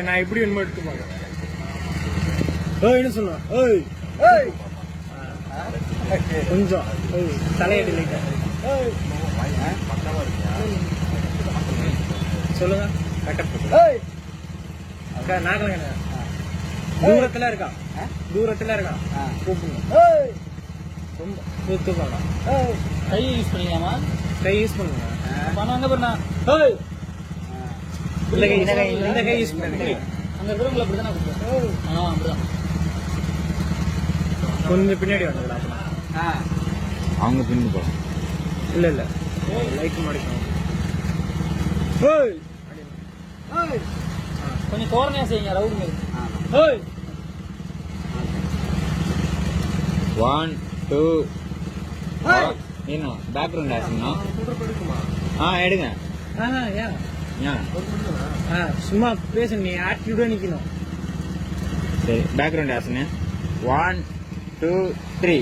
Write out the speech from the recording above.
நான் இப்படி ஒன்று எடுத்து பார்க்குறேன். என்ன சொன்னா கொஞ்சம் தலையடி லைட்டா சொல்லுங்க. நாகல தூரத்துல இருக்கா, தூரத்துல இருக்கா, கூப்பிடுங்க. ரொம்ப தூக்கம் கை யூஸ் பண்ணிக்கலாமா? கை யூஸ் பண்ணுங்க. பண்ண பண்ணா இந்த கை யூஸ் பண்ணுங்க. அந்த விரும்பல அப்படிதான் அப்படிதான் கொஞ்சம் பின்னாடி வந்து அவங்க பின்னு போகலாம். இல்ல இல்ல லைட் மாடிக்கணும். கொஞ்சம் தோரணையா செய்யுங்க. ரவுண்ட் 1 2 என்ன பேக்ரவுண்ட் ஆச்சுன்னா எடுங்க. சும்மா பேச நீ ஆட்டிடியூடா நிக்கணும். சரி பேக்ரவுண்ட் ஆச்சுன்னு 1 2 3